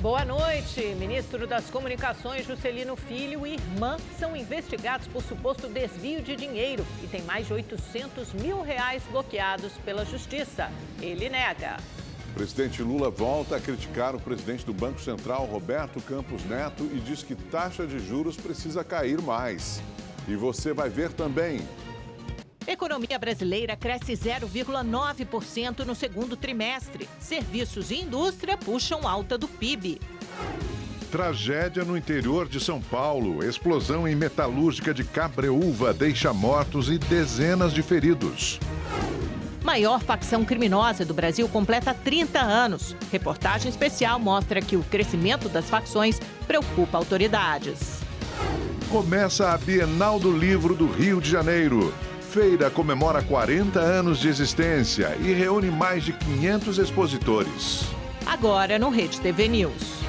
Boa noite. Ministro das Comunicações, Juscelino Filho, e irmã são investigados por suposto desvio de dinheiro e tem mais de R$800 mil bloqueados pela Justiça. Ele nega. O presidente Lula volta a criticar o presidente do Banco Central, Roberto Campos Neto, e diz que taxa de juros precisa cair mais. E você vai ver também. Economia brasileira cresce 0,9% no segundo trimestre. Serviços e indústria puxam alta do PIB. Tragédia no interior de São Paulo. Explosão em metalúrgica de Cabreúva deixa mortos e dezenas de feridos. Maior facção criminosa do Brasil completa 30 anos. Reportagem especial mostra que o crescimento das facções preocupa autoridades. Começa a Bienal do Livro do Rio de Janeiro. Feira comemora 40 anos de existência e reúne mais de 500 expositores. Agora no Rede TV News.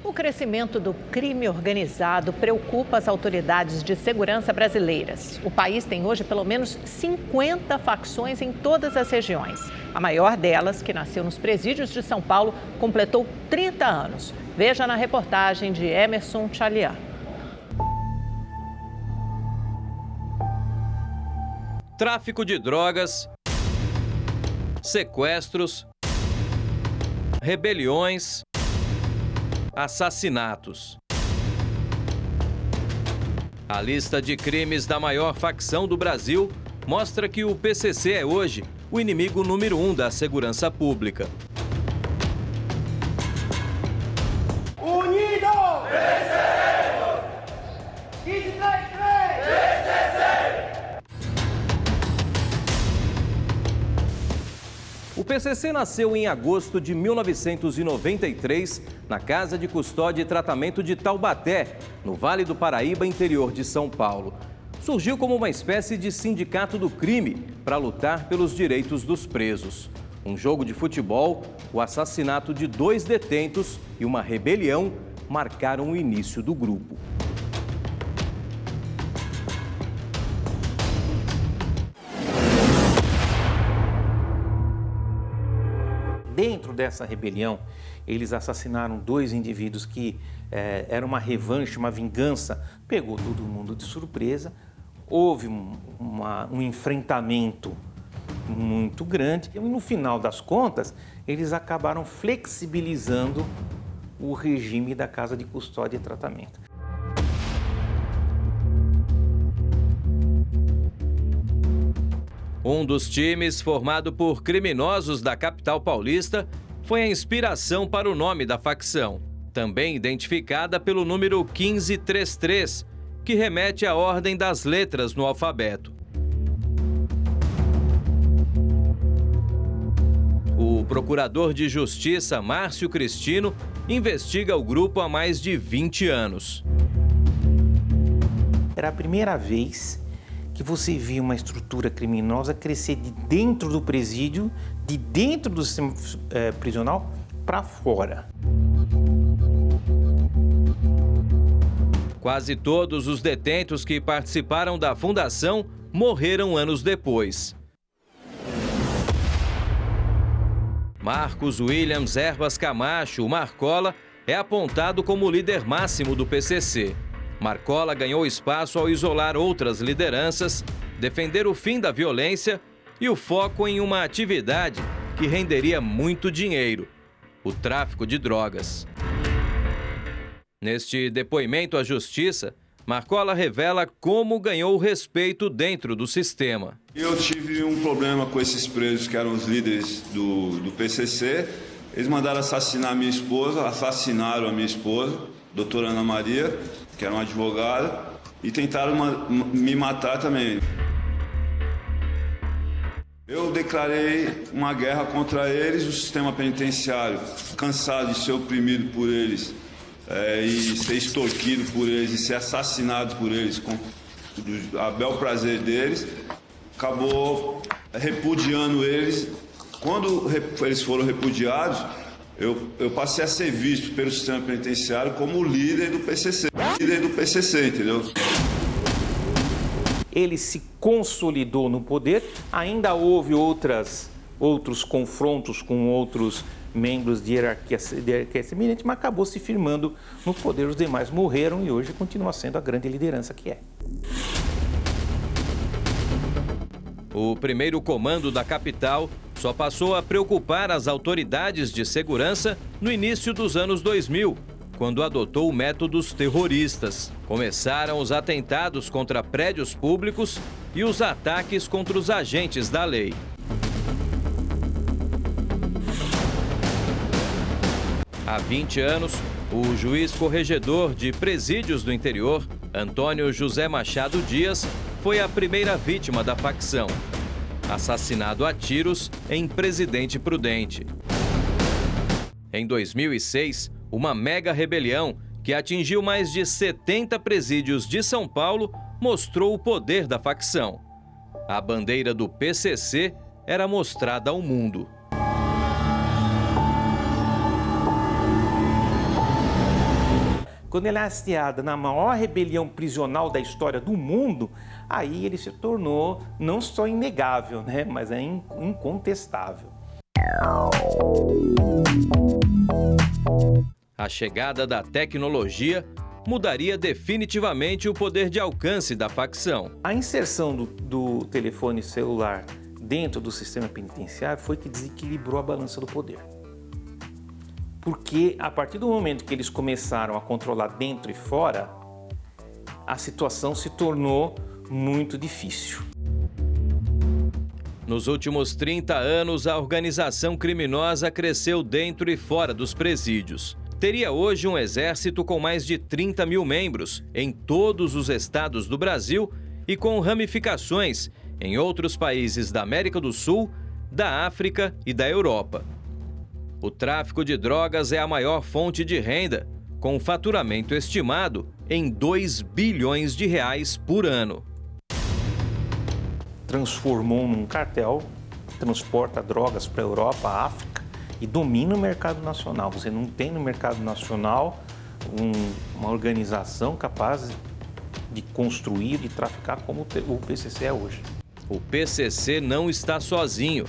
O crescimento do crime organizado preocupa as autoridades de segurança brasileiras. O país tem hoje pelo menos 50 facções em todas as regiões. A maior delas, que nasceu nos presídios de São Paulo, completou 30 anos. Veja na reportagem de Emerson Chalian. Tráfico de drogas, sequestros, rebeliões, assassinatos. A lista de crimes da maior facção do Brasil mostra que o PCC é hoje o inimigo número 1 da segurança pública. O PCC nasceu em agosto de 1993 na Casa de Custódia e Tratamento de Taubaté, no Vale do Paraíba, interior de São Paulo. Surgiu como uma espécie de sindicato do crime para lutar pelos direitos dos presos. Um jogo de futebol, o assassinato de 2 detentos e uma rebelião marcaram o início do grupo. Dentro dessa rebelião, eles assassinaram 2 indivíduos que era uma revanche, uma vingança. Pegou todo mundo de surpresa, houve um enfrentamento muito grande. E no final das contas, eles acabaram flexibilizando o regime da Casa de Custódia e Tratamento. Um dos times, formado por criminosos da capital paulista, foi a inspiração para o nome da facção, também identificada pelo número 1533, que remete à ordem das letras no alfabeto. O procurador de Justiça, Márcio Cristino, investiga o grupo há mais de 20 anos. Era a primeira vez que você via uma estrutura criminosa crescer de dentro do presídio, de dentro do sistema prisional, para fora. Quase todos os detentos que participaram da fundação morreram anos depois. Marcos Williams Erbas Camacho, o Marcola, é apontado como o líder máximo do PCC. Marcola ganhou espaço ao isolar outras lideranças, defender o fim da violência e o foco em uma atividade que renderia muito dinheiro: o tráfico de drogas. Neste depoimento à Justiça, Marcola revela como ganhou respeito dentro do sistema. Eu tive um problema com esses presos que eram os líderes do PCC. Eles mandaram assassinar minha esposa, assassinaram a minha esposa, doutora Ana Maria, que era uma advogada, e tentaram me matar também. Eu declarei uma guerra contra eles, o sistema penitenciário, cansado de ser oprimido por eles, e ser extorquido por eles, e ser assassinado por eles, com a bel prazer deles, acabou repudiando eles. Quando eles foram repudiados, eu passei a ser visto pelo sistema penitenciário como o líder do PCC. Líder do PCC, entendeu? Ele se consolidou no poder, ainda houve outras outros confrontos com outros membros de hierarquia semelhante, mas acabou se firmando no poder. Os demais morreram e hoje continua sendo a grande liderança que é. O primeiro comando da capital só passou a preocupar as autoridades de segurança no início dos anos 2000, quando adotou métodos terroristas. Começaram os atentados contra prédios públicos e os ataques contra os agentes da lei. Há 20 anos, o juiz corregedor de presídios do interior, Antônio José Machado Dias, foi a primeira vítima da facção. Assassinado a tiros em Presidente Prudente. Em 2006, uma mega rebelião que atingiu mais de 70 presídios de São Paulo mostrou o poder da facção. A bandeira do PCC era mostrada ao mundo. Quando ele é hasteado na maior rebelião prisional da história do mundo, aí ele se tornou não só inegável, né, mas é incontestável. A chegada da tecnologia mudaria definitivamente o poder de alcance da facção. A inserção do telefone celular dentro do sistema penitenciário foi que desequilibrou a balança do poder. Porque a partir do momento que eles começaram a controlar dentro e fora, a situação se tornou muito difícil. Nos últimos 30 anos, a organização criminosa cresceu dentro e fora dos presídios. Teria hoje um exército com mais de 30 mil membros em todos os estados do Brasil e com ramificações em outros países da América do Sul, da África e da Europa. O tráfico de drogas é a maior fonte de renda, com faturamento estimado em 2 bilhões de reais por ano. Transformou num cartel, transporta drogas para a Europa, África e domina o mercado nacional. Você não tem no mercado nacional uma organização capaz de construir e traficar como o PCC é hoje. O PCC não está sozinho.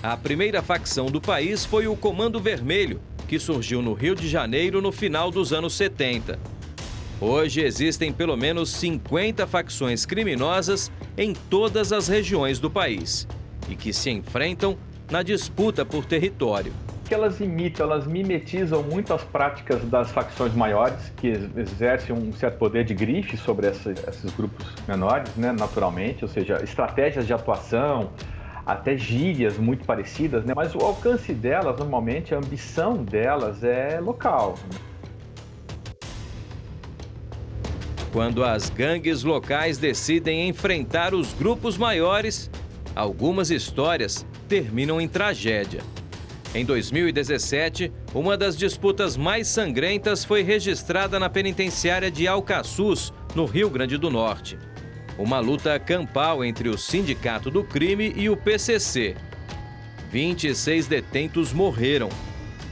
A primeira facção do país foi o Comando Vermelho, que surgiu no Rio de Janeiro no final dos anos 70. Hoje existem pelo menos 50 facções criminosas em todas as regiões do país e que se enfrentam na disputa por território. Elas imitam, elas mimetizam muito as práticas das facções maiores, que exercem um certo poder de grife sobre esses grupos menores, né, naturalmente, ou seja, estratégias de atuação, até gírias muito parecidas, né? Mas o alcance delas, normalmente, a ambição delas é local. Quando as gangues locais decidem enfrentar os grupos maiores, algumas histórias terminam em tragédia. Em 2017, uma das disputas mais sangrentas foi registrada na penitenciária de Alcaçuz, no Rio Grande do Norte. Uma luta campal entre o Sindicato do Crime e o PCC. 26 detentos morreram.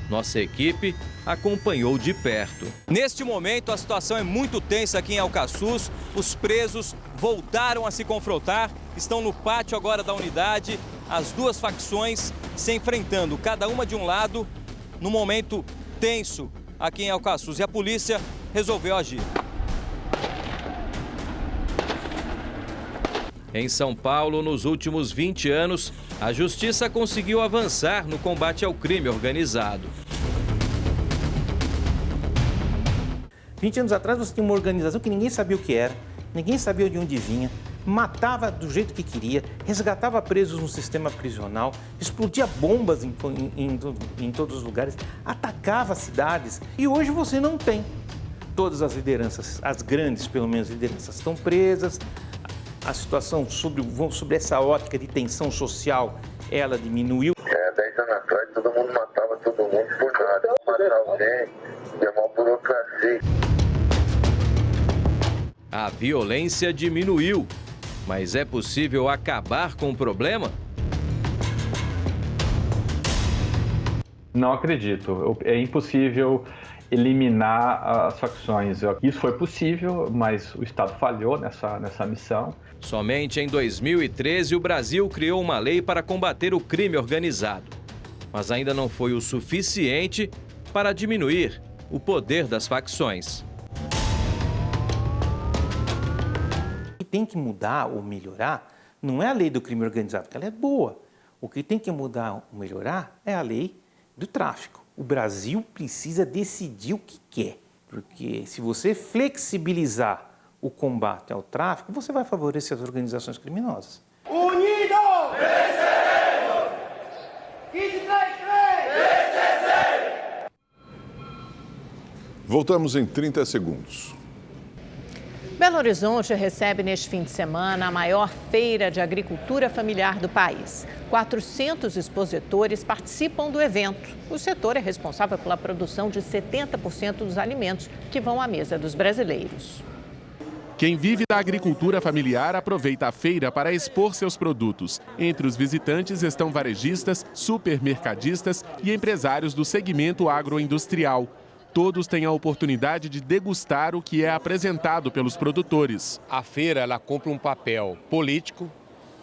Nossa equipe acompanhou de perto. Neste momento, a situação é muito tensa aqui em Alcaçuz. Os presos voltaram a se confrontar, estão no pátio agora da unidade, as duas facções se enfrentando, cada uma de um lado, num momento tenso aqui em Alcaçuz. E a polícia resolveu agir. Em São Paulo, nos últimos 20 anos, a justiça conseguiu avançar no combate ao crime organizado. 20 anos atrás você tinha uma organização que ninguém sabia o que era, ninguém sabia de onde vinha, matava do jeito que queria, resgatava presos no sistema prisional, explodia bombas em todos os lugares, atacava cidades. E hoje você não tem. Todas as lideranças, as grandes pelo menos lideranças, estão presas. A situação sobre essa ótica de tensão social, ela diminuiu. 10 anos atrás todo mundo matava todo mundo por nada. Matar alguém é uma burocracia. A violência diminuiu, mas é possível acabar com o problema? Não acredito. É impossível eliminar as facções. Isso foi possível, mas o Estado falhou nessa missão. Somente em 2013 o Brasil criou uma lei para combater o crime organizado. Mas ainda não foi o suficiente para diminuir o poder das facções. O que tem que mudar ou melhorar não é a lei do crime organizado, porque ela é boa. O que tem que mudar ou melhorar é a lei do tráfico. O Brasil precisa decidir o que quer, porque se você flexibilizar o combate ao tráfico, você vai favorecer as organizações criminosas. Unidos! Venceremos! 15-3-3! Voltamos em 30 segundos. Belo Horizonte recebe neste fim de semana a maior feira de agricultura familiar do país. 400 expositores participam do evento. O setor é responsável pela produção de 70% dos alimentos que vão à mesa dos brasileiros. Quem vive da agricultura familiar aproveita a feira para expor seus produtos. Entre os visitantes estão varejistas, supermercadistas e empresários do segmento agroindustrial. Todos têm a oportunidade de degustar o que é apresentado pelos produtores. A feira ela cumpre um papel político,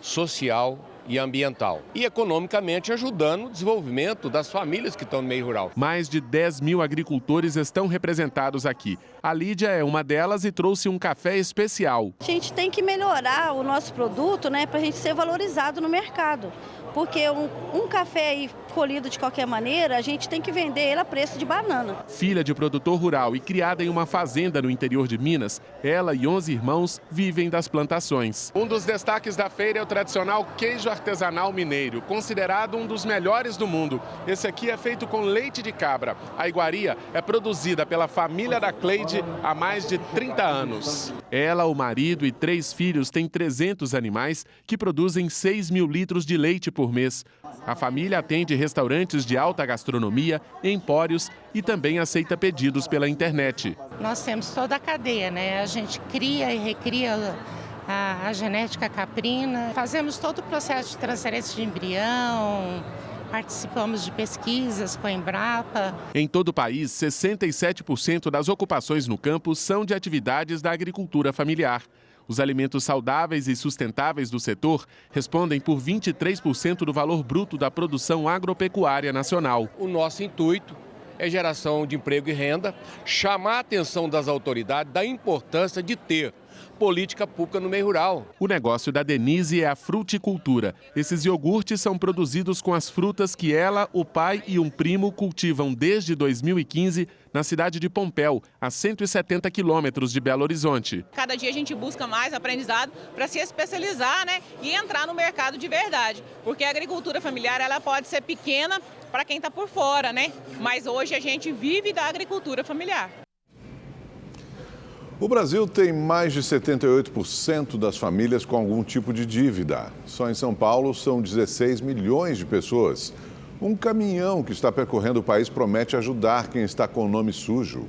social e ambiental. E economicamente ajudando o desenvolvimento das famílias que estão no meio rural. Mais de 10 mil agricultores estão representados aqui. A Lídia é uma delas e trouxe um café especial. A gente tem que melhorar o nosso produto, né, para a gente ser valorizado no mercado. Porque um café aí colhido de qualquer maneira, a gente tem que vender ele a preço de banana. Filha de produtor rural e criada em uma fazenda no interior de Minas, ela e 11 irmãos vivem das plantações. Um dos destaques da feira é o tradicional queijo artesanal mineiro, considerado um dos melhores do mundo. Esse aqui é feito com leite de cabra. A iguaria é produzida pela família da Cleide há mais de 30 anos. Ela, o marido e 3 filhos têm 300 animais que produzem 6 mil litros de leite por mês. A família atende restaurantes de alta gastronomia, empórios e também aceita pedidos pela internet. Nós temos toda a cadeia, né? A gente cria e recria a genética caprina, fazemos todo o processo de transferência de embrião, participamos de pesquisas com a Embrapa. Em todo o país, 67% das ocupações no campo são de atividades da agricultura familiar. Os alimentos saudáveis e sustentáveis do setor respondem por 23% do valor bruto da produção agropecuária nacional. O nosso intuito é geração de emprego e renda, chamar a atenção das autoridades da importância de ter política pública no meio rural. O negócio da Denise é a fruticultura. Esses iogurtes são produzidos com as frutas que ela, o pai e um primo cultivam desde 2015 na cidade de Pompéu, a 170 quilômetros de Belo Horizonte. Cada dia a gente busca mais aprendizado para se especializar, né, e entrar no mercado de verdade. Porque a agricultura familiar ela pode ser pequena para quem está por fora, né? Mas hoje a gente vive da agricultura familiar. O Brasil tem mais de 78% das famílias com algum tipo de dívida. Só em São Paulo são 16 milhões de pessoas. Um caminhão que está percorrendo o país promete ajudar quem está com o nome sujo.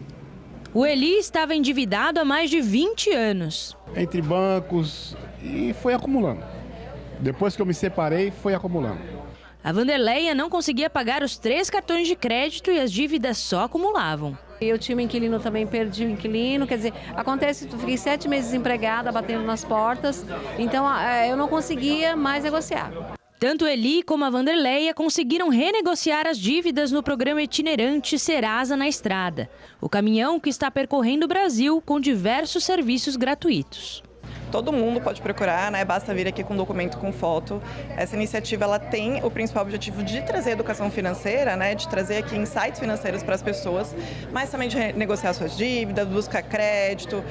O Eli estava endividado há mais de 20 anos. Entre bancos e foi acumulando. Depois que eu me separei, foi acumulando. A Vanderleia não conseguia pagar os 3 cartões de crédito e as dívidas só acumulavam. Eu tinha um inquilino também, perdi o inquilino, quer dizer, acontece que eu fiquei 7 meses desempregada, batendo nas portas, então eu não conseguia mais negociar. Tanto Eli como a Vanderleia conseguiram renegociar as dívidas no programa itinerante Serasa na Estrada, o caminhão que está percorrendo o Brasil com diversos serviços gratuitos. Todo mundo pode procurar, né? Basta vir aqui com documento, com foto. Essa iniciativa ela tem o principal objetivo de trazer educação financeira, né? De trazer aqui insights financeiros para as pessoas, mas também de negociar suas dívidas, buscar crédito,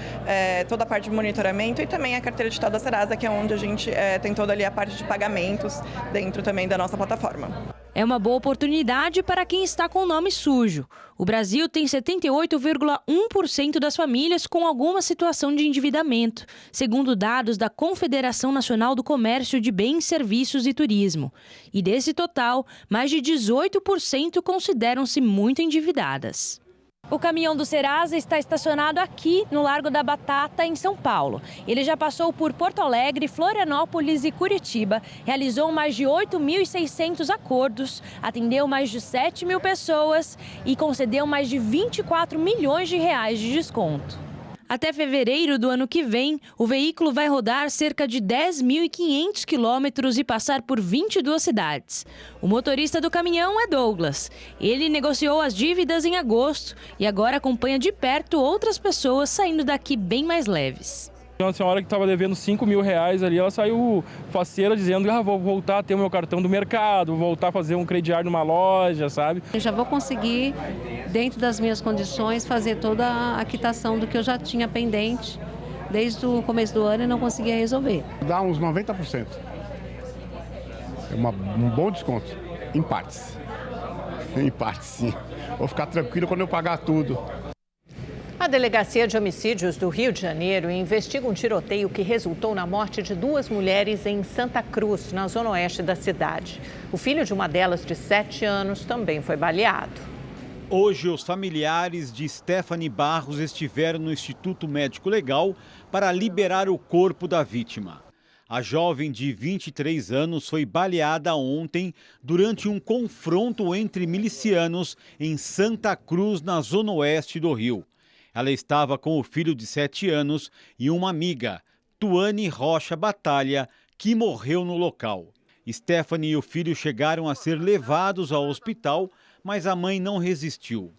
toda a parte de monitoramento e também a carteira digital da Serasa, que é onde a gente tem toda ali a parte de pagamentos dentro também da nossa plataforma. É uma boa oportunidade para quem está com o nome sujo. O Brasil tem 78,1% das famílias com alguma situação de endividamento, segundo dados da Confederação Nacional do Comércio de Bens, Serviços e Turismo. E desse total, mais de 18% consideram-se muito endividadas. O caminhão do Serasa está estacionado aqui no Largo da Batata, em São Paulo. Ele já passou por Porto Alegre, Florianópolis e Curitiba, realizou mais de 8.600 acordos, atendeu mais de 7 mil pessoas e concedeu mais de 24 milhões de reais de desconto. Até fevereiro do ano que vem, o veículo vai rodar cerca de 10.500 quilômetros e passar por 22 cidades. O motorista do caminhão é Douglas. Ele negociou as dívidas em agosto e agora acompanha de perto outras pessoas saindo daqui bem mais leves. Uma senhora que estava devendo R$5.000 ali, ela saiu faceira dizendo que vou voltar a ter o meu cartão do mercado, vou voltar a fazer um crediário numa loja, sabe? Eu já vou conseguir, dentro das minhas condições, fazer toda a quitação do que eu já tinha pendente desde o começo do ano e não conseguia resolver. Dá uns 90%. É um bom desconto, em partes. Em partes, sim. Vou ficar tranquilo quando eu pagar tudo. A Delegacia de Homicídios do Rio de Janeiro investiga um tiroteio que resultou na morte de 2 mulheres em Santa Cruz, na zona oeste da cidade. O filho de uma delas, de 7 anos, também foi baleado. Hoje, os familiares de Stephanie Barros estiveram no Instituto Médico Legal para liberar o corpo da vítima. A jovem de 23 anos foi baleada ontem durante um confronto entre milicianos em Santa Cruz, na zona oeste do Rio. Ela estava com o filho de 7 anos e uma amiga, Tuane Rocha Batalha, que morreu no local. Stephanie e o filho chegaram a ser levados ao hospital, mas a mãe não resistiu.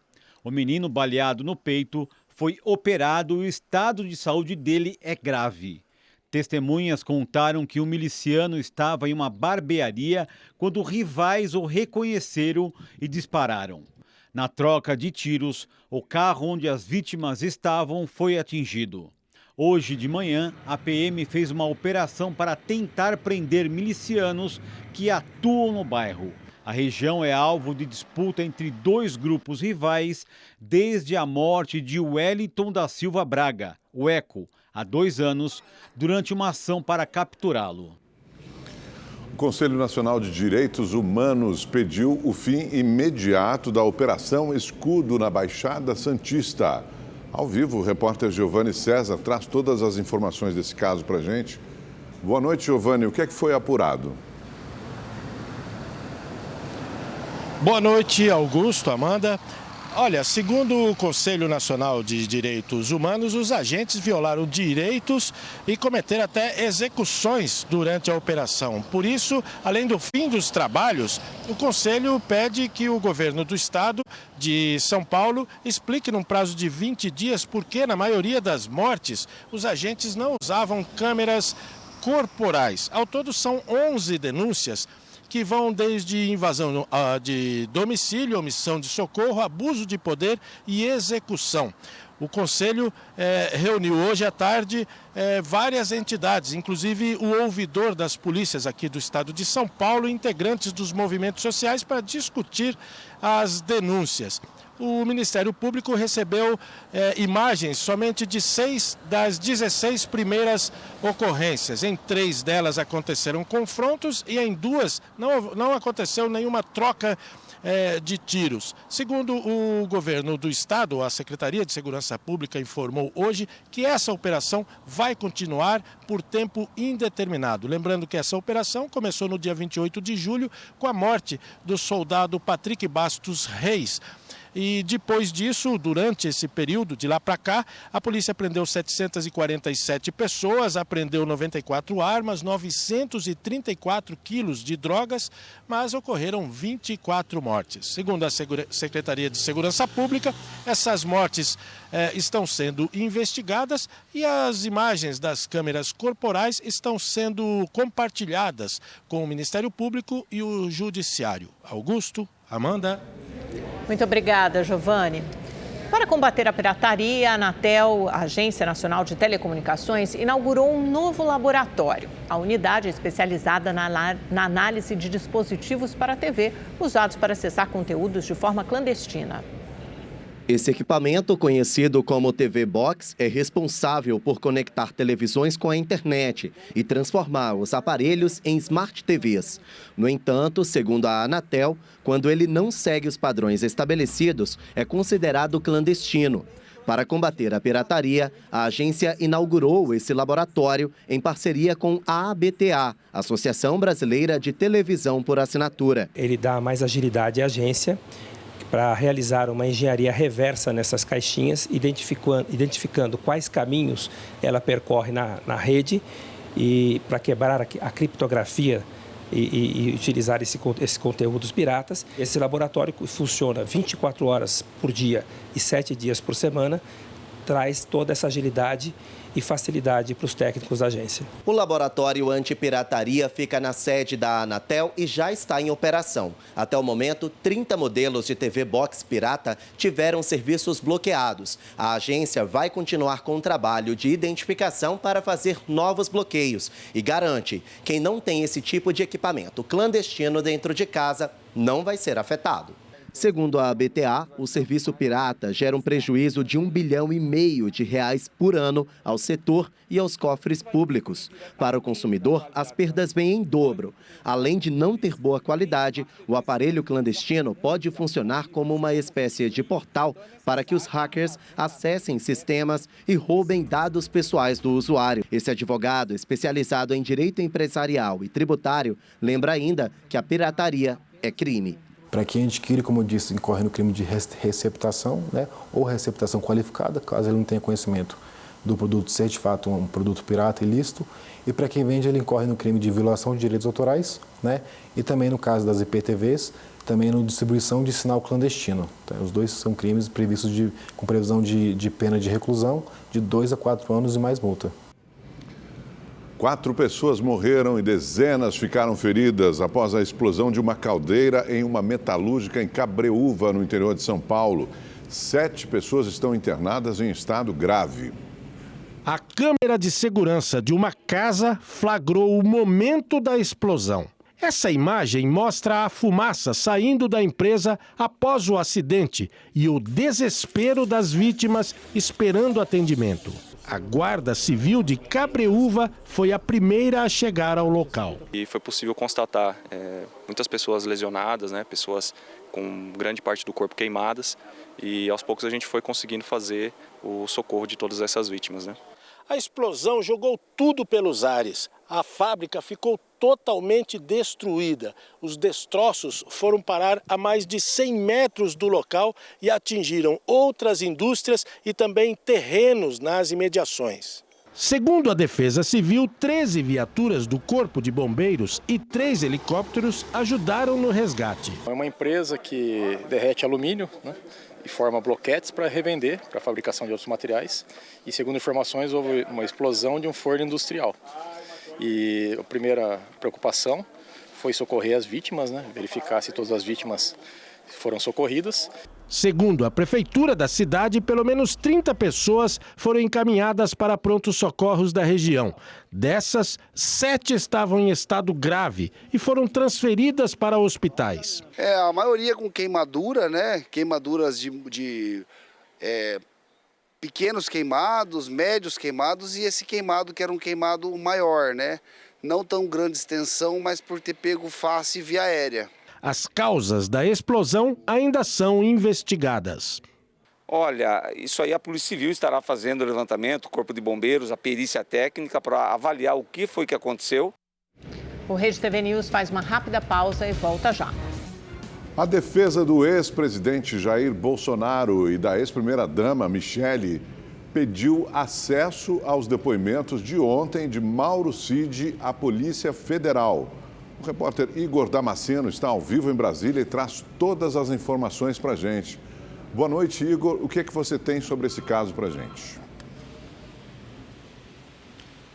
O menino, baleado no peito, foi operado e o estado de saúde dele é grave. Testemunhas contaram que o miliciano estava em uma barbearia quando rivais o reconheceram e dispararam. Na troca de tiros, o carro onde as vítimas estavam foi atingido. Hoje de manhã, a PM fez uma operação para tentar prender milicianos que atuam no bairro. A região é alvo de disputa entre 2 grupos rivais desde a morte de Wellington da Silva Braga, o Eco, há 2 anos, durante uma ação para capturá-lo. O Conselho Nacional de Direitos Humanos pediu o fim imediato da Operação Escudo na Baixada Santista. Ao vivo, o repórter Giovanni César traz todas as informações desse caso para a gente. Boa noite, Giovanni. O que é que foi apurado? Boa noite, Augusto, Amanda. Olha, segundo o Conselho Nacional de Direitos Humanos, os agentes violaram direitos e cometeram até execuções durante a operação. Por isso, além do fim dos trabalhos, o Conselho pede que o governo do estado de São Paulo explique num prazo de 20 dias por que, na maioria das mortes, os agentes não usavam câmeras corporais. Ao todo, são 11 denúncias que vão desde invasão de domicílio, omissão de socorro, abuso de poder e execução. O Conselho reuniu hoje à tarde várias entidades, inclusive o ouvidor das polícias aqui do estado de São Paulo, integrantes dos movimentos sociais, para discutir as denúncias. O Ministério Público recebeu imagens somente de 6 das 16 primeiras ocorrências. Em 3 delas aconteceram confrontos e em 2 não aconteceu nenhuma troca de tiros. Segundo o governo do estado, a Secretaria de Segurança Pública informou hoje que essa operação vai continuar por tempo indeterminado. Lembrando que essa operação começou no dia 28 de julho com a morte do soldado Patrick Bastos Reis. E depois disso, durante esse período, de lá para cá, a polícia prendeu 747 pessoas, apreendeu 94 armas, 934 quilos de drogas, mas ocorreram 24 mortes. Segundo a Secretaria de Segurança Pública, essas mortes estão sendo investigadas e as imagens das câmeras corporais estão sendo compartilhadas com o Ministério Público e o Judiciário. Augusto, Amanda. Muito obrigada, Giovanni. Para combater a pirataria, a Anatel, a Agência Nacional de Telecomunicações, inaugurou um novo laboratório. A unidade é especializada na análise de dispositivos para a TV, usados para acessar conteúdos de forma clandestina. Esse equipamento, conhecido como TV Box, é responsável por conectar televisões com a internet e transformar os aparelhos em Smart TVs. No entanto, segundo a Anatel, quando ele não segue os padrões estabelecidos, é considerado clandestino. Para combater a pirataria, a agência inaugurou esse laboratório em parceria com a ABTA, Associação Brasileira de Televisão por Assinatura. Ele dá mais agilidade à agência, para realizar uma engenharia reversa nessas caixinhas, identificando quais caminhos ela percorre na rede e para quebrar a criptografia e utilizar esse conteúdos piratas. Esse laboratório funciona 24 horas por dia e 7 dias por semana, traz toda essa agilidade e facilidade para os técnicos da agência. O laboratório antipirataria fica na sede da Anatel e já está em operação. Até o momento, 30 modelos de TV Box pirata tiveram serviços bloqueados. A agência vai continuar com o trabalho de identificação para fazer novos bloqueios e garante: quem não tem esse tipo de equipamento clandestino dentro de casa não vai ser afetado. Segundo a ABTA, o serviço pirata gera um prejuízo de R$1,5 bilhão por ano ao setor e aos cofres públicos. Para o consumidor, as perdas vêm em dobro. Além de não ter boa qualidade, o aparelho clandestino pode funcionar como uma espécie de portal para que os hackers acessem sistemas e roubem dados pessoais do usuário. Esse advogado, especializado em direito empresarial e tributário, lembra ainda que a pirataria é crime. Para quem adquire, como eu disse, incorre no crime de receptação, né, ou receptação qualificada, caso ele não tenha conhecimento do produto ser de fato um produto pirata ilícito. E para quem vende, ele incorre no crime de violação de direitos autorais, né, e também no caso das IPTVs, também no distribuição de sinal clandestino. Tá? Os dois são crimes previstos com previsão de pena de reclusão de 2 a 4 anos e mais multa. 4 pessoas morreram e dezenas ficaram feridas após a explosão de uma caldeira em uma metalúrgica em Cabreúva, no interior de São Paulo. 7 pessoas estão internadas em estado grave. A câmera de segurança de uma casa flagrou o momento da explosão. Essa imagem mostra a fumaça saindo da empresa após o acidente e o desespero das vítimas esperando atendimento. A Guarda Civil de Cabreúva foi a primeira a chegar ao local. E foi possível constatar muitas pessoas lesionadas, né, pessoas com grande parte do corpo queimadas, e aos poucos a gente foi conseguindo fazer o socorro de todas essas vítimas, né. A explosão jogou tudo pelos ares. A fábrica ficou totalmente destruída. Os destroços foram parar a mais de 100 metros do local e atingiram outras indústrias e também terrenos nas imediações. Segundo a Defesa Civil, 13 viaturas do Corpo de Bombeiros e 3 helicópteros ajudaram no resgate. É uma empresa que derrete alumínio, né, e forma bloquetes para revender, para a fabricação de outros materiais. E, segundo informações, houve uma explosão de um forno industrial. E a primeira preocupação foi socorrer as vítimas, né, verificar se todas as vítimas foram socorridas. Segundo a prefeitura da cidade, pelo menos 30 pessoas foram encaminhadas para prontos socorros da região. Dessas, 7 estavam em estado grave e foram transferidas para hospitais. A maioria com queimadura, né? Queimaduras de pequenos queimados, médios queimados e esse queimado que era um queimado maior, né? Não tão grande extensão, mas por ter pego face via aérea. As causas da explosão ainda são investigadas. Olha, isso aí a Polícia Civil estará fazendo o levantamento, o Corpo de Bombeiros, a perícia técnica para avaliar o que foi que aconteceu. O Rede TV News faz uma rápida pausa e volta já. A defesa do ex-presidente Jair Bolsonaro e da ex-primeira-dama Michele pediu acesso aos depoimentos de ontem de Mauro Cid à Polícia Federal. O repórter Igor Damasceno está ao vivo em Brasília e traz todas as informações para a gente. Boa noite, Igor. O que é que você tem sobre esse caso para a gente?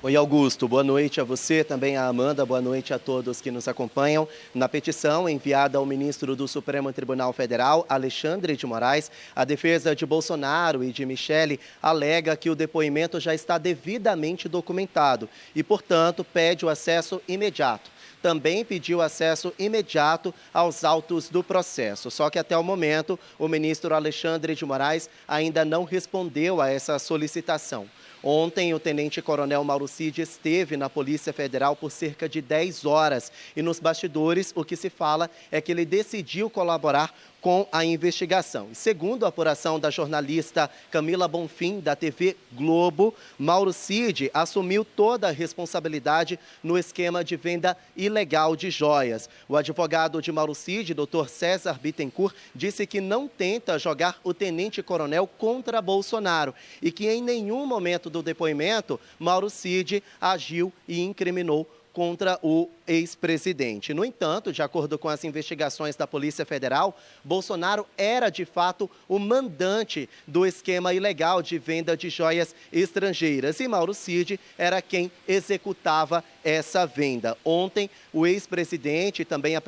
Oi, Augusto. Boa noite a você, também a Amanda. Boa noite a todos que nos acompanham. Na petição enviada ao ministro do Supremo Tribunal Federal, Alexandre de Moraes, a defesa de Bolsonaro e de Michele alega que o depoimento já está devidamente documentado e, portanto, pede o acesso imediato. Também pediu acesso imediato aos autos do processo. Só que até o momento, o ministro Alexandre de Moraes ainda não respondeu a essa solicitação. Ontem, o tenente-coronel Mauro Cid esteve na Polícia Federal por cerca de 10 horas. E nos bastidores, o que se fala é que ele decidiu colaborar com a investigação. E segundo a apuração da jornalista Camila Bonfim, da TV Globo, Mauro Cid assumiu toda a responsabilidade no esquema de venda ilegal de joias. O advogado de Mauro Cid, Dr. César Bittencourt, disse que não tenta jogar o tenente-coronel contra Bolsonaro e que em nenhum momento do depoimento Mauro Cid agiu e incriminou contra o ex-presidente. No entanto, de acordo com as investigações da Polícia Federal, Bolsonaro era de fato o mandante do esquema ilegal de venda de joias estrangeiras e Mauro Cid era quem executava essa venda. Ontem, o ex-presidente e também a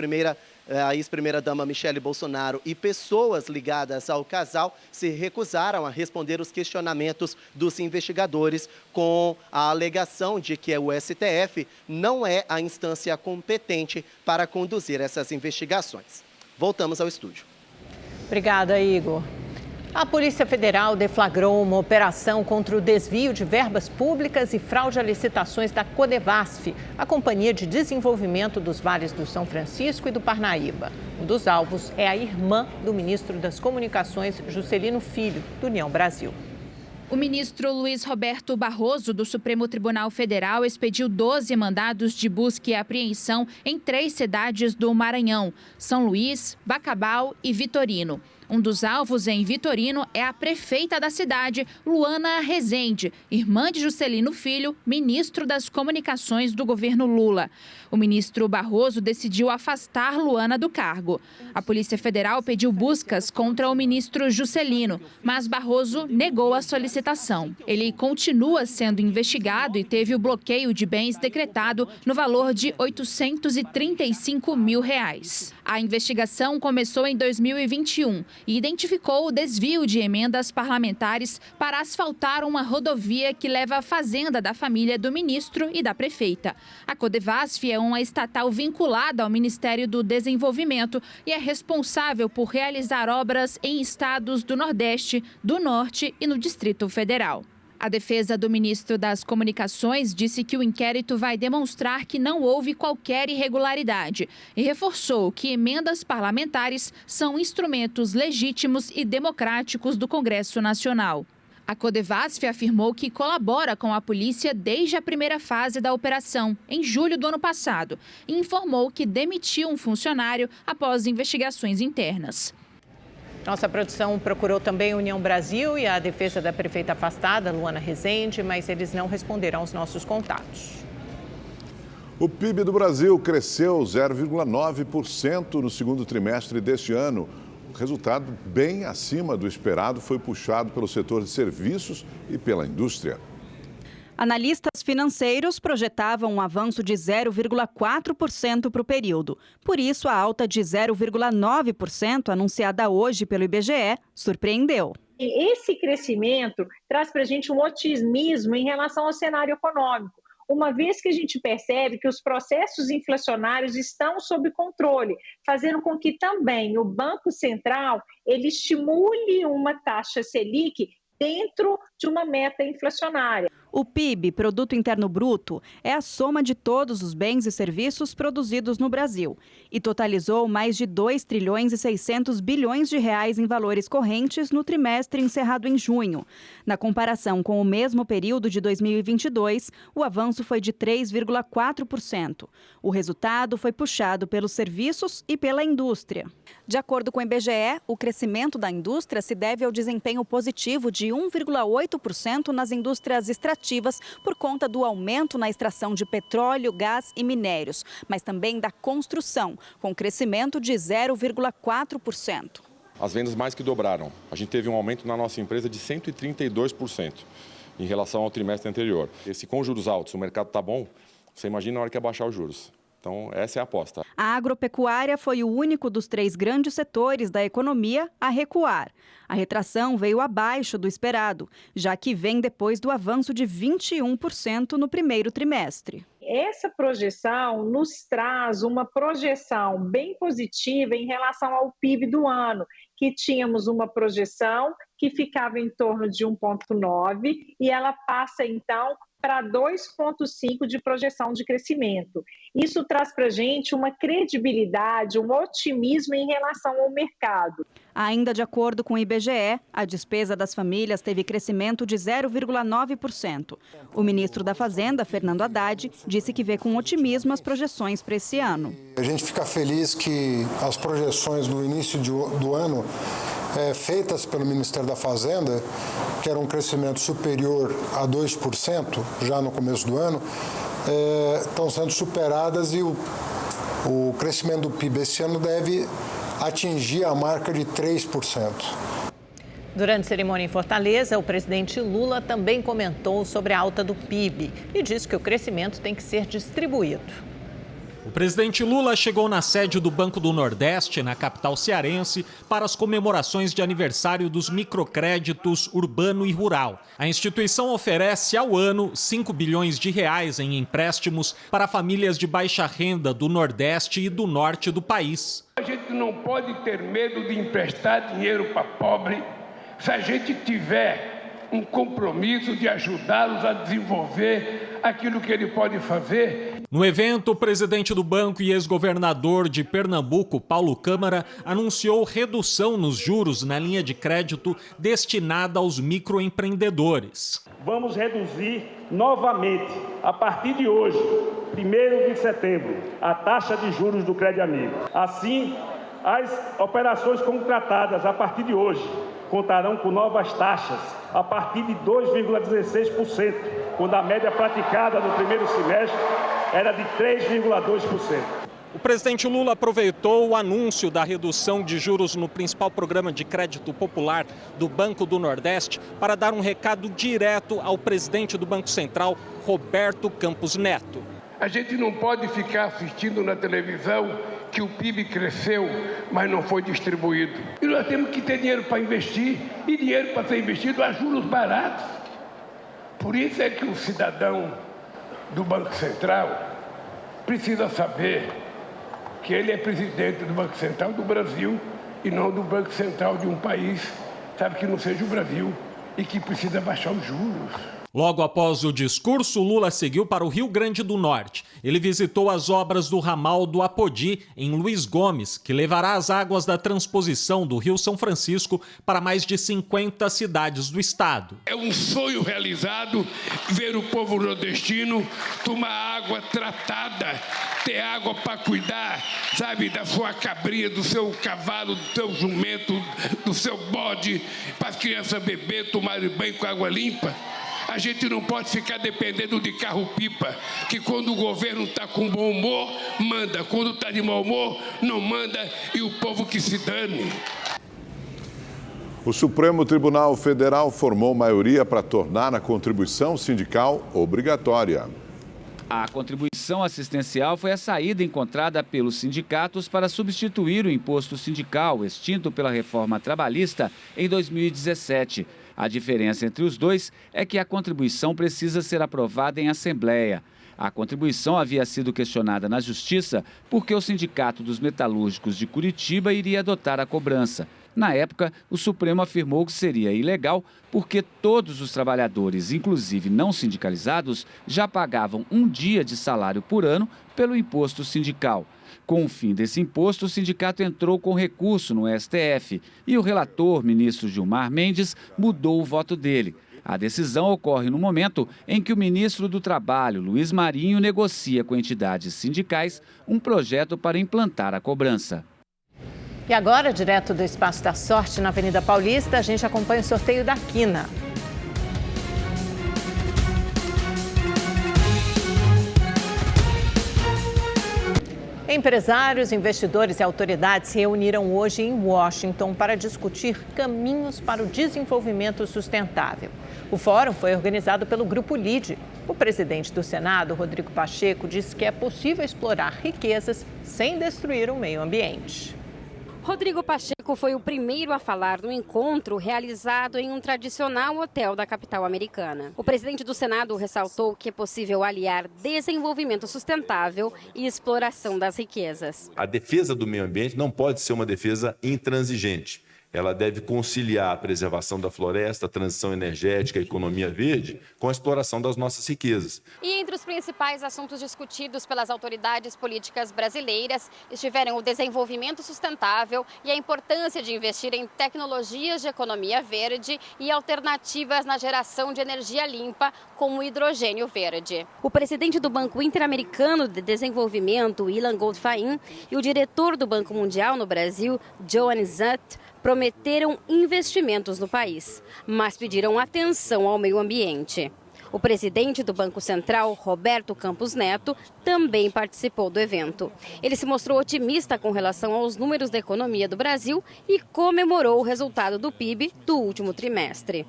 ex-primeira-dama Michele Bolsonaro e pessoas ligadas ao casal se recusaram a responder os questionamentos dos investigadores com a alegação de que o STF não é a instância competente para conduzir essas investigações. Voltamos ao estúdio. Obrigada, Igor. A Polícia Federal deflagrou uma operação contra o desvio de verbas públicas e fraude a licitações da Codevasf, a Companhia de Desenvolvimento dos Vales do São Francisco e do Parnaíba. Um dos alvos é a irmã do ministro das Comunicações, Juscelino Filho, do União Brasil. O ministro Luiz Roberto Barroso, do Supremo Tribunal Federal, expediu 12 mandados de busca e apreensão em 3 cidades do Maranhão: São Luís, Bacabal e Vitorino. Um dos alvos em Vitorino é a prefeita da cidade, Luana Rezende, irmã de Juscelino Filho, ministro das Comunicações do governo Lula. O ministro Barroso decidiu afastar Luana do cargo. A Polícia Federal pediu buscas contra o ministro Juscelino, mas Barroso negou a solicitação. Ele continua sendo investigado e teve o bloqueio de bens decretado no valor de R$ 835 mil. A investigação começou em 2021 e identificou o desvio de emendas parlamentares para asfaltar uma rodovia que leva à fazenda da família do ministro e da prefeita. A Codevasf é uma estatal vinculada ao Ministério do Desenvolvimento e é responsável por realizar obras em estados do Nordeste, do Norte e no Distrito Federal. A defesa do ministro das Comunicações disse que o inquérito vai demonstrar que não houve qualquer irregularidade e reforçou que emendas parlamentares são instrumentos legítimos e democráticos do Congresso Nacional. A Codevasf afirmou que colabora com a polícia desde a primeira fase da operação, em julho do ano passado, e informou que demitiu um funcionário após investigações internas. Nossa produção procurou também a União Brasil e a defesa da prefeita afastada, Luana Rezende, mas eles não responderam aos nossos contatos. O PIB do Brasil cresceu 0,9% no segundo trimestre deste ano. O resultado, bem acima do esperado, foi puxado pelo setor de serviços e pela indústria. Analistas financeiros projetavam um avanço de 0,4% para o período. Por isso, a alta de 0,9% anunciada hoje pelo IBGE surpreendeu. Esse crescimento traz para a gente um otimismo em relação ao cenário econômico, uma vez que a gente percebe que os processos inflacionários estão sob controle, fazendo com que também o Banco Central ele estimule uma taxa Selic dentro de uma meta inflacionária. O PIB, Produto Interno Bruto, é a soma de todos os bens e serviços produzidos no Brasil e totalizou mais de 2 trilhões e 600 bilhões de reais em valores correntes no trimestre encerrado em junho. Na comparação com o mesmo período de 2022, o avanço foi de 3,4%. O resultado foi puxado pelos serviços e pela indústria. De acordo com o IBGE, o crescimento da indústria se deve ao desempenho positivo de 1,8% nas indústrias extrativas por conta do aumento na extração de petróleo, gás e minérios, mas também da construção, com crescimento de 0,4%. As vendas mais que dobraram. A gente teve um aumento na nossa empresa de 132% em relação ao trimestre anterior. E se com juros altos o mercado está bom, você imagina na hora que abaixar os juros. Então, essa é a aposta. A agropecuária foi o único dos 3 grandes setores da economia a recuar. A retração veio abaixo do esperado, já que vem depois do avanço de 21% no primeiro trimestre. Essa projeção nos traz uma projeção bem positiva em relação ao PIB do ano, que tínhamos uma projeção que ficava em torno de 1,9 e ela passa, então, para 2,5 de projeção de crescimento. Isso traz para a gente uma credibilidade, um otimismo em relação ao mercado. Ainda de acordo com o IBGE, a despesa das famílias teve crescimento de 0,9%. O ministro da Fazenda, Fernando Haddad, disse que vê com otimismo as projeções para esse ano. A gente fica feliz que as projeções no início do ano feitas pelo Ministério da Fazenda, que era um crescimento superior a 2% já no começo do ano, estão sendo superadas e o crescimento do PIB esse ano deve atingir a marca de 3%. Durante a cerimônia em Fortaleza, o presidente Lula também comentou sobre a alta do PIB e disse que o crescimento tem que ser distribuído. O presidente Lula chegou na sede do Banco do Nordeste, na capital cearense, para as comemorações de aniversário dos microcréditos urbano e rural. A instituição oferece ao ano 5 bilhões de reais em empréstimos para famílias de baixa renda do Nordeste e do Norte do país. A gente não pode ter medo de emprestar dinheiro para pobre se a gente tiver um compromisso de ajudá-los a desenvolver aquilo que ele pode fazer. No evento, o presidente do banco e ex-governador de Pernambuco, Paulo Câmara, anunciou redução nos juros na linha de crédito destinada aos microempreendedores. Vamos reduzir novamente, a partir de hoje, 1º de setembro, a taxa de juros do Crédito Amigo. Assim, as operações contratadas a partir de hoje contarão com novas taxas a partir de 2,16%, quando a média praticada no primeiro semestre era de 3,2%. O presidente Lula aproveitou o anúncio da redução de juros no principal programa de crédito popular do Banco do Nordeste para dar um recado direto ao presidente do Banco Central, Roberto Campos Neto. A gente não pode ficar assistindo na televisão que o PIB cresceu, mas não foi distribuído. E nós temos que ter dinheiro para investir, e dinheiro para ser investido a juros baratos. Por isso é que o cidadão do Banco Central precisa saber que ele é presidente do Banco Central do Brasil e não do Banco Central de um país, sabe, que não seja o Brasil e que precisa baixar os juros. Logo após o discurso, Lula seguiu para o Rio Grande do Norte. Ele visitou as obras do ramal do Apodi, em Luiz Gomes, que levará as águas da transposição do Rio São Francisco para mais de 50 cidades do estado. É um sonho realizado ver o povo nordestino tomar água tratada, ter água para cuidar, sabe, da sua cabrinha, do seu cavalo, do seu jumento, do seu bode, para as crianças beber, tomarem banho com água limpa. A gente não pode ficar dependendo de carro-pipa, que quando o governo está com bom humor, manda. Quando está de mau humor, não manda, e o povo que se dane. O Supremo Tribunal Federal formou maioria para tornar a contribuição sindical obrigatória. A contribuição assistencial foi a saída encontrada pelos sindicatos para substituir o imposto sindical extinto pela reforma trabalhista em 2017. A diferença entre os dois é que a contribuição precisa ser aprovada em assembleia. A contribuição havia sido questionada na Justiça porque o Sindicato dos Metalúrgicos de Curitiba iria adotar a cobrança. Na época, o Supremo afirmou que seria ilegal porque todos os trabalhadores, inclusive não sindicalizados, já pagavam um dia de salário por ano pelo imposto sindical. Com o fim desse imposto, o sindicato entrou com recurso no STF e o relator, ministro Gilmar Mendes, mudou o voto dele. A decisão ocorre no momento em que o ministro do Trabalho, Luiz Marinho, negocia com entidades sindicais um projeto para implantar a cobrança. E agora, direto do Espaço da Sorte, na Avenida Paulista, a gente acompanha o sorteio da Quina. Empresários, investidores e autoridades se reuniram hoje em Washington para discutir caminhos para o desenvolvimento sustentável. O fórum foi organizado pelo Grupo LIDE. O presidente do Senado, Rodrigo Pacheco, disse que é possível explorar riquezas sem destruir o meio ambiente. Rodrigo Pacheco foi o primeiro a falar no encontro realizado em um tradicional hotel da capital americana. O presidente do Senado ressaltou que é possível aliar desenvolvimento sustentável e exploração das riquezas. A defesa do meio ambiente não pode ser uma defesa intransigente. ela deve conciliar a preservação da floresta, a transição energética, a economia verde, com a exploração das nossas riquezas. E entre os principais assuntos discutidos pelas autoridades políticas brasileiras estiveram o desenvolvimento sustentável e a importância de investir em tecnologias de economia verde e alternativas na geração de energia limpa, como o hidrogênio verde. O presidente do Banco Interamericano de Desenvolvimento, Ilan Goldfain, e o diretor do Banco Mundial no Brasil, Joan Zutt, prometeram investimentos no país, mas pediram atenção ao meio ambiente. O presidente do Banco Central, Roberto Campos Neto, também participou do evento. Ele se mostrou otimista com relação aos números da economia do Brasil e comemorou o resultado do PIB do último trimestre.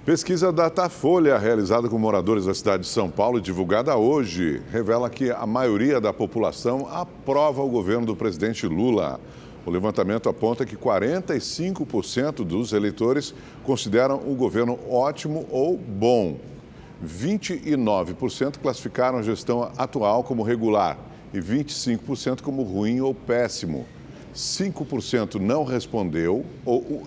Pesquisa Datafolha, realizada com moradores da cidade de São Paulo e divulgada hoje, revela que a maioria da população aprova o governo do presidente Lula. O levantamento aponta que 45% dos eleitores consideram o governo ótimo ou bom. 29% classificaram a gestão atual como regular e 25% como ruim ou péssimo. 5% não respondeu,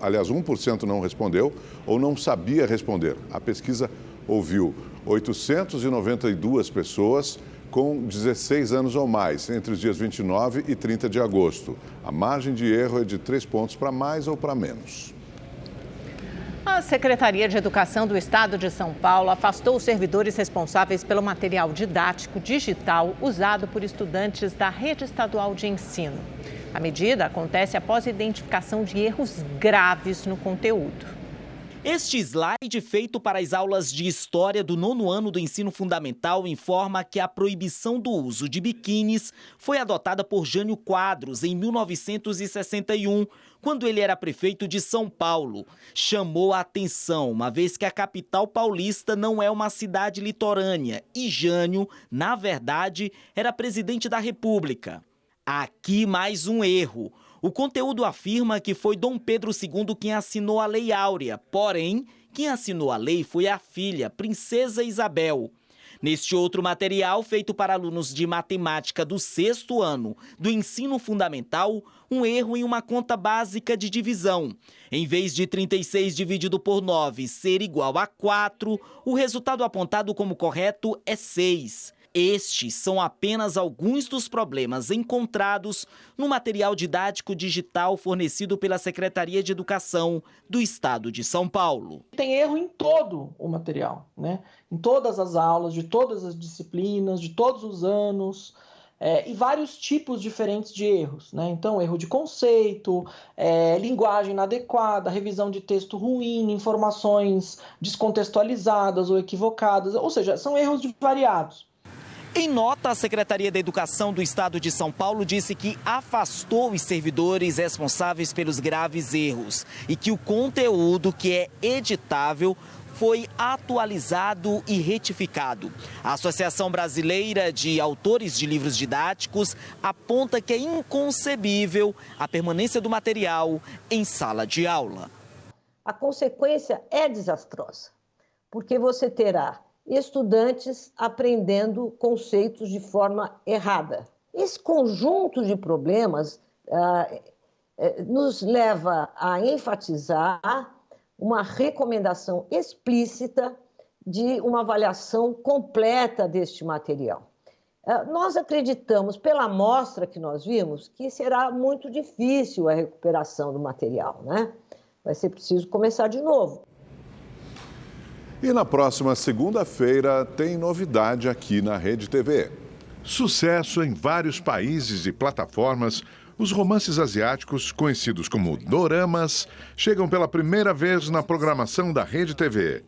aliás, 1% não respondeu ou não sabia responder. A pesquisa ouviu 892 pessoas com 16 anos ou mais, entre os dias 29 e 30 de agosto. A margem de erro é de 3 pontos para mais ou para menos. A Secretaria de Educação do Estado de São Paulo afastou os servidores responsáveis pelo material didático digital usado por estudantes da rede estadual de ensino. A medida acontece após a identificação de erros graves no conteúdo. Este slide, feito para as aulas de História do 9º ano do ensino fundamental, informa que a proibição do uso de biquínis foi adotada por Jânio Quadros em 1961, quando ele era prefeito de São Paulo. Chamou a atenção, uma vez que a capital paulista não é uma cidade litorânea e Jânio, na verdade, era presidente da República. Aqui mais um erro. O conteúdo afirma que foi Dom Pedro II quem assinou a Lei Áurea, porém, quem assinou a lei foi a filha, Princesa Isabel. Neste outro material, feito para alunos de matemática do 6º ano do ensino fundamental, um erro em uma conta básica de divisão. Em vez de 36 dividido por 9 ser igual a 4, o resultado apontado como correto é 6. Estes são apenas alguns dos problemas encontrados no material didático digital fornecido pela Secretaria de Educação do Estado de São Paulo. Tem erro em todo o material, né? Em todas as aulas, de todas as disciplinas, de todos os anos, e vários tipos diferentes de erros, né? Então, erro de conceito, linguagem inadequada, revisão de texto ruim, informações descontextualizadas ou equivocadas, ou seja, são erros variados. Em nota, a Secretaria da Educação do Estado de São Paulo disse que afastou os servidores responsáveis pelos graves erros e que o conteúdo que é editável foi atualizado e retificado. A Associação Brasileira de Autores de Livros Didáticos aponta que é inconcebível a permanência do material em sala de aula. A consequência é desastrosa, porque você terá estudantes aprendendo conceitos de forma errada. Esse conjunto de problemas nos leva a enfatizar uma recomendação explícita de uma avaliação completa deste material. Nós acreditamos, pela amostra que nós vimos, que será muito difícil a recuperação do material, né? Vai ser preciso começar de novo. E na próxima segunda-feira tem novidade aqui na Rede TV. Sucesso em vários países e plataformas, os romances asiáticos, conhecidos como doramas, chegam pela primeira vez na programação da Rede TV.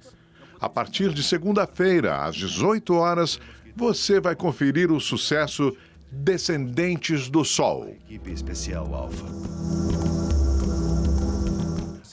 A partir de segunda-feira, às 18 horas, você vai conferir o sucesso Descendentes do Sol. Equipe Especial Alfa.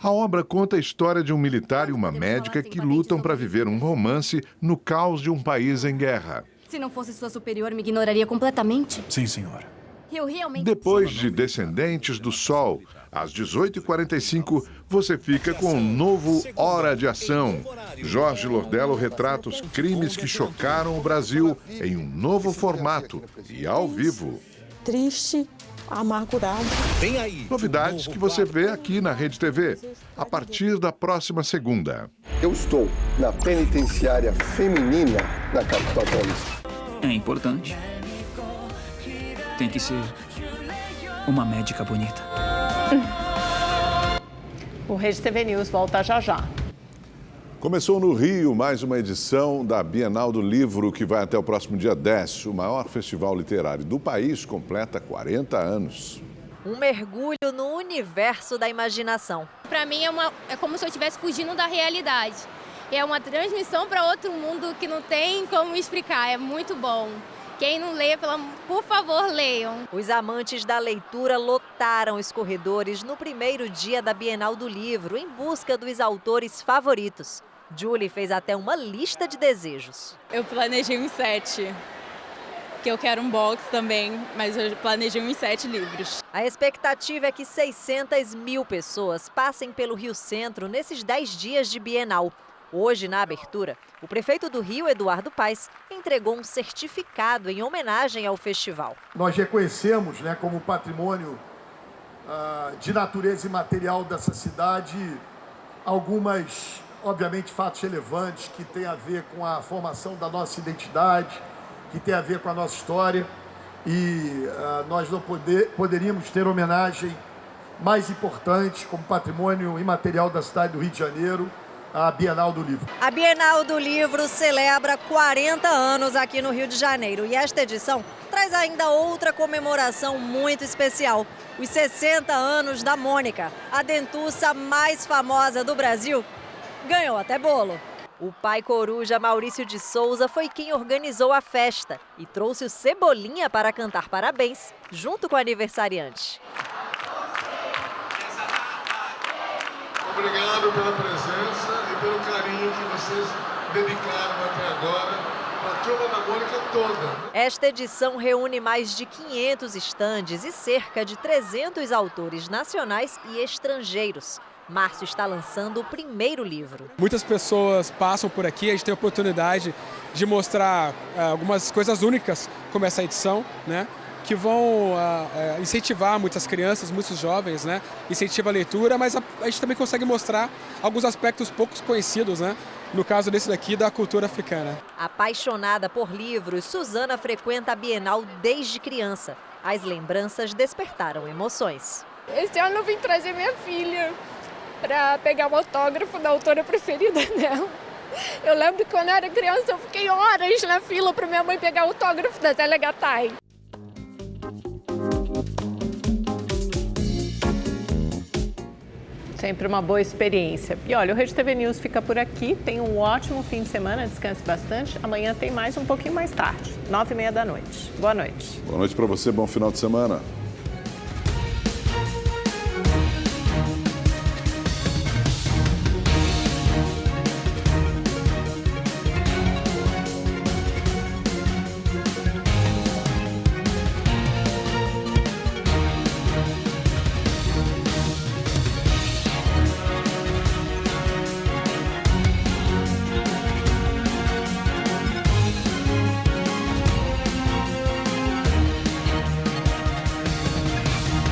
A obra conta a história de um militar e uma médica que lutam para viver um romance no caos de um país em guerra. Se não fosse sua superior, me ignoraria completamente? Sim, senhora. Eu realmente... Depois de Descendentes do Sol, às 18h45, você fica com um novo Hora de Ação. Jorge Lordello retrata os crimes que chocaram o Brasil em um novo formato e ao vivo. Triste amargurado. Vem aí. Novidades que você vê aqui na Rede TV, a partir da próxima segunda. Eu estou na penitenciária feminina da capital paulista. É importante. Tem que ser uma médica bonita. O Rede TV News volta já já. Começou no Rio mais uma edição da Bienal do Livro, que vai até o próximo dia 10. O maior festival literário do país completa 40 anos. Um mergulho no universo da imaginação. Para mim é como se eu estivesse fugindo da realidade. É uma transmissão para outro mundo que não tem como explicar. É muito bom. Quem não lê, por favor, leiam. Os amantes da leitura lotaram os corredores no primeiro dia da Bienal do Livro, em busca dos autores favoritos. Julie fez até uma lista de desejos. Eu planejei uns 7, que eu quero um box também, mas eu planejei uns 7 livros. A expectativa é que 600 mil pessoas passem pelo Rio Centro nesses 10 dias de Bienal. Hoje, na abertura, o prefeito do Rio, Eduardo Paes, entregou um certificado em homenagem ao festival. Nós reconhecemos, como patrimônio de natureza imaterial dessa cidade, algumas, obviamente, fatos relevantes que têm a ver com a formação da nossa identidade, que tem a ver com a nossa história. E nós não poderíamos ter homenagem mais importante como patrimônio imaterial da cidade do Rio de Janeiro, a Bienal do Livro. A Bienal do Livro celebra 40 anos aqui no Rio de Janeiro e esta edição traz ainda outra comemoração muito especial. Os 60 anos da Mônica, a dentuça mais famosa do Brasil, ganhou até bolo. O pai coruja Maurício de Souza foi quem organizou a festa e trouxe o Cebolinha para cantar parabéns junto com o aniversariante. Obrigado pela presença e pelo carinho que vocês dedicaram até agora para a turma da Mônica toda. Esta edição reúne mais de 500 estandes e cerca de 300 autores nacionais e estrangeiros. Márcio está lançando o primeiro livro. Muitas pessoas passam por aqui, a gente tem a oportunidade de mostrar algumas coisas únicas, como essa edição, que vão incentivar muitas crianças, muitos jovens, incentiva a leitura, mas a gente também consegue mostrar alguns aspectos pouco conhecidos, no caso desse daqui, da cultura africana. Apaixonada por livros, Suzana frequenta a Bienal desde criança. As lembranças despertaram emoções. Esse ano eu vim trazer minha filha para pegar o autógrafo da autora preferida dela. Eu lembro que quando eu era criança eu fiquei horas na fila para minha mãe pegar o autógrafo da Zélia Gattai. Sempre uma boa experiência. E olha, o Rede TV News fica por aqui. Tenha um ótimo fim de semana, descanse bastante. Amanhã tem mais um pouquinho mais tarde, 9h30 da noite. Boa noite. Boa noite para você, bom final de semana.